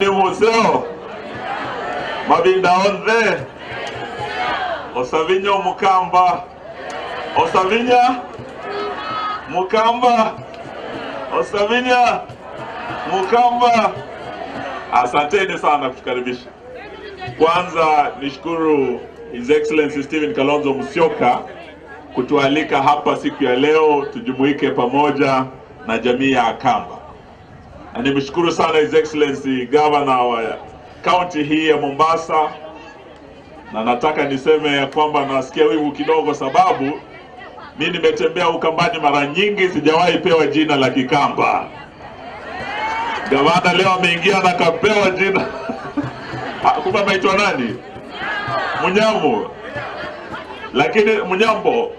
Museo Mabinda Onze Osavinya Mukamba Osavinya Mukamba Osavinya Mukamba. Asanteni sana kutukaribisha. Kwanza nishukuru His Excellency Stephen Kalonzo Musyoka kutualika hapa siku ya leo tujumuike pamoja na jamii ya Akamba. Na nimeshukuru sana His Excellency Governor wa county hii ya Mombasa, na nataka niseme ya kwamba nasikia wivu kidogo sababu mimi nimetembea Ukambani mara nyingi, sijawahi pewa jina la Kikamba. Gavana leo ameingia na kapewa jina. Kumbe ameitwa nani? Munyambo. Lakini Munyambo.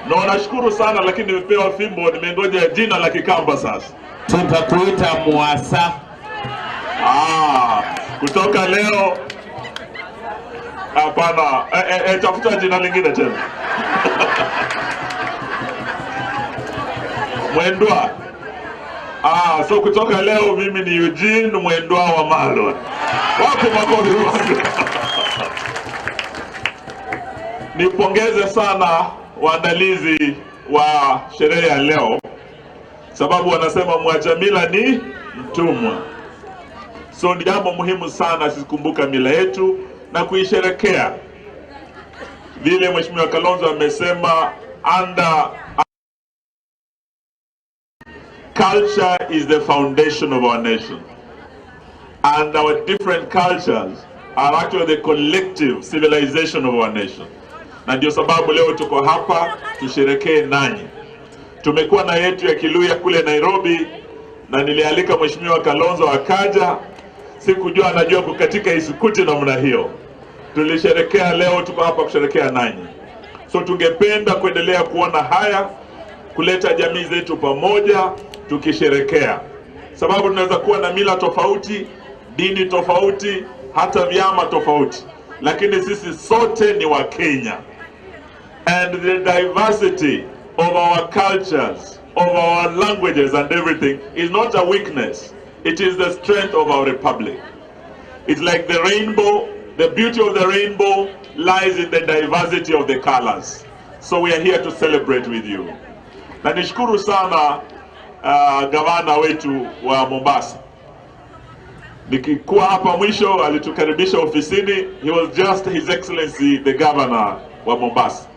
Na nashukuru sana, lakini nimepewa fimbo, nimengoja jina la Kikamba sasa. Tutakuita Mwasa. Kutoka leo hapana, tafuta jina lingine tena. Mwendwa. So kutoka leo mimi ni Eugene Mwendwa wa Malo. Wapi makofi wangu? Nipongeze sana waandalizi wa sherehe ya leo, sababu wanasema mwacha mila ni mtumwa. So ni jambo muhimu sana sisi kumbuka mila yetu na kuisherekea. Vile Mheshimiwa Kalonzo amesema, culture is the foundation of our nation, and our different cultures are actually the collective civilization of our nation. Na ndio sababu leo tuko hapa tusherekee nanyi. Tumekuwa na yetu ya Kiluya kule Nairobi, na nilialika Mheshimiwa Kalonzo akaja. Sikujua anajua kukatika isukuti namna hiyo. Tulisherekea, leo tuko hapa kusherekea nanyi. So tungependa kuendelea kuona haya, kuleta jamii zetu pamoja tukisherekea. Sababu tunaweza kuwa na mila tofauti, dini tofauti, hata vyama tofauti, lakini sisi sote ni wa Kenya. And the diversity of our cultures, of our languages and everything is not a weakness. It is the strength of our republic. It's like the rainbow. The beauty of the rainbow lies in the diversity of the colors. So we are here to celebrate with you. Na nishukuru sana gavana wetu wa Mombasa. Nikikuwa hapa mwisho alitukaribisha ofisini. He was just His Excellency the Governor wa Mombasa.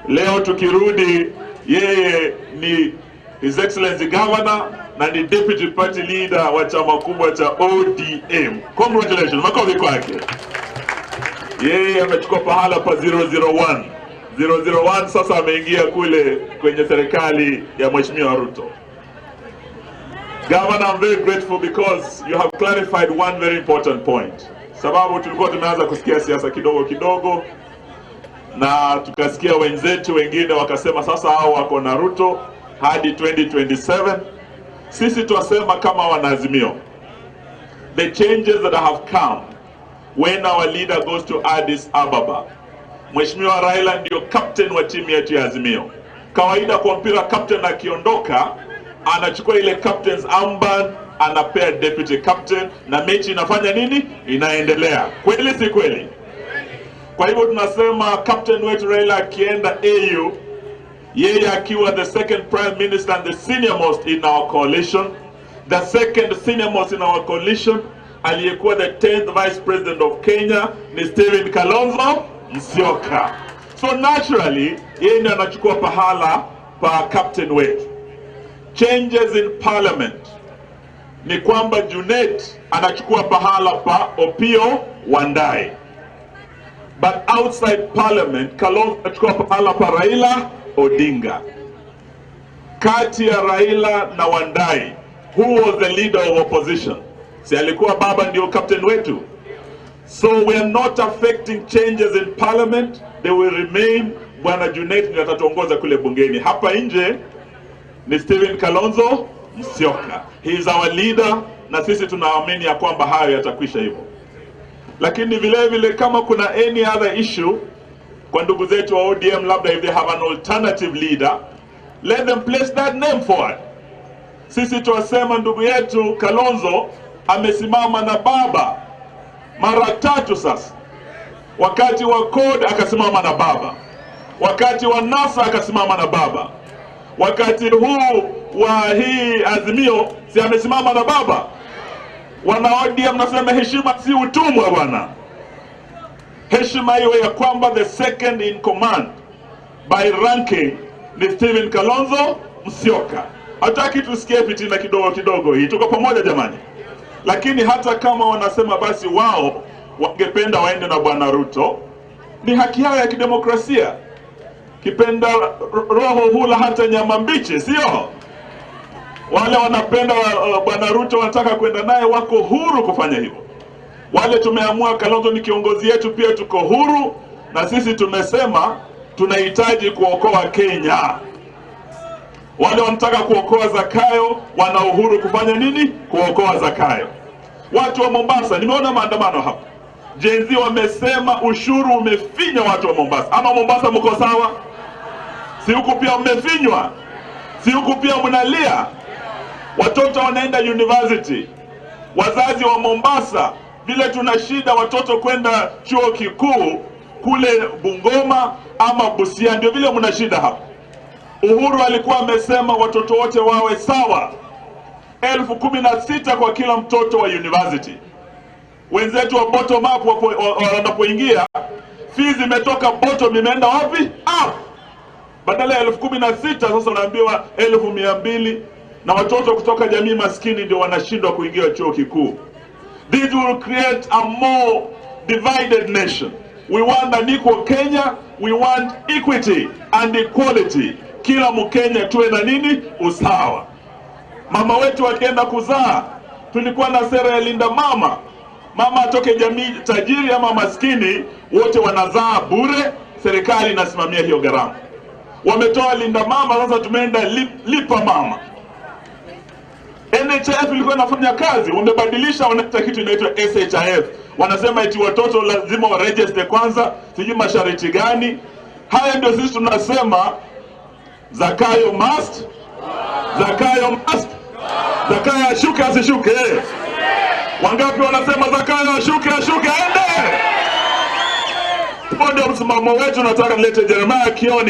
Leo tukirudi, yeye ni His Excellency Governor na ni Deputy Party Leader wa chama kubwa cha ODM. Congratulations, makofi kwake. Yeye amechukua pahala pa 001. 001 sasa ameingia kule kwenye serikali ya Mheshimiwa Ruto. Governor, I'm very grateful because you have clarified one very important point. Sababu tulikuwa tumeanza kusikia siasa kidogo kidogo, na tukasikia wenzetu wengine wakasema sasa hao wako na Ruto hadi 2027. Sisi tuwasema kama wanaazimio, the changes that have come when our leader goes to Addis Ababa. Mheshimiwa Raila ndio captain wa timu yetu ya Azimio. Kawaida kwa mpira captain akiondoka, anachukua ile captain's armband, anapea deputy captain, na mechi inafanya nini? Inaendelea. Kweli si kweli? Kwa hivyo tunasema captain wetu Raila akienda AU, yeye akiwa the second prime minister and the senior most in our coalition, the second senior most in our coalition, aliyekuwa the 10th vice president of Kenya ni Stephen Kalonzo Musyoka. So naturally, yeye ndiye anachukua pahala pa captain wetu. Changes in parliament ni kwamba Junet anachukua pahala pa Opiyo Wandayi. But outside parliament, Kalonzo anachukua pahala pa Raila Odinga. Kati ya Raila na Wandayi, who was the leader of opposition? Si alikuwa baba ndio captain wetu? So we are not affecting changes in parliament. They will remain. Bwana Junet ndiye atatuongoza kule bungeni. Hapa nje ni Stephen Kalonzo Musyoka. He is our leader, na sisi tunaamini ya kwamba hayo yatakwisha hivyo. Lakini vile vile kama kuna any other issue kwa ndugu zetu wa ODM, labda if they have an alternative leader, let them place that name forward. Sisi tuwasema ndugu yetu Kalonzo amesimama na baba mara 3 sasa. Wakati wa CORD akasimama na baba, wakati wa NASA akasimama na baba, wakati huu wa hii Azimio si amesimama na baba. Wana ODM nasema heshima si utumwa bwana. Heshima iwe ya kwamba the second in command by ranking ni Stephen Kalonzo Musyoka. Hataki tusikie fitina kidogo kidogo hii. Tuko pamoja jamani. Lakini hata kama wanasema basi wao wangependa waende na Bwana Ruto, ni haki yao ya kidemokrasia. Kipenda roho hula hata nyama mbichi, sio? Wale wanapenda Bwana Ruto wanataka kwenda naye wako huru kufanya hivyo. Wale tumeamua Kalonzo ni kiongozi yetu pia tuko huru, na sisi tumesema tunahitaji kuokoa Kenya. Wale wanataka kuokoa Zakayo wana uhuru kufanya nini? Kuokoa Zakayo. Watu wa Mombasa, nimeona maandamano hapa. Gen Z wamesema ushuru umefinya watu wa Mombasa. Ama Mombasa mko sawa? Si huku pia mmefinywa? Si huku pia mnalia? Watoto wanaenda university. Wazazi wa Mombasa, vile tuna shida watoto kwenda chuo kikuu kule Bungoma ama Busia, ndio vile mna shida hapa. Uhuru alikuwa amesema watoto wote wawe sawa. 16,000 kwa kila mtoto wa university. Wenzetu wa bottom up wanapoingia, fees imetoka bottom imeenda wapi? Up. Badala ya 16,000 sasa unaambiwa 1,200, na watoto kutoka jamii maskini ndio wanashindwa kuingia chuo kikuu. This will create a more divided nation. We want an equal Kenya, we want equity and equality. Kila Mkenya tuwe na nini? Usawa. Mama wetu akienda kuzaa, tulikuwa na sera ya linda mama. Mama atoke jamii tajiri ama maskini, wote wanazaa bure, serikali inasimamia hiyo gharama. Wametoa linda mama, sasa tumeenda lipa mama. NHIF ilikuwa inafanya kazi, wamebadilisha, wanaita kitu inaitwa SHIF. Wanasema eti watoto lazima waregister kwanza, sijui masharti gani. Haya ndio sisi tunasema Zakayo must, Zakayo must, Zakayo ashuke asishuke. Wangapi wanasema Zakayo ashuke ashuke aende? Ndio msimamo wetu. Nataka nilete Jeremiah Kioni.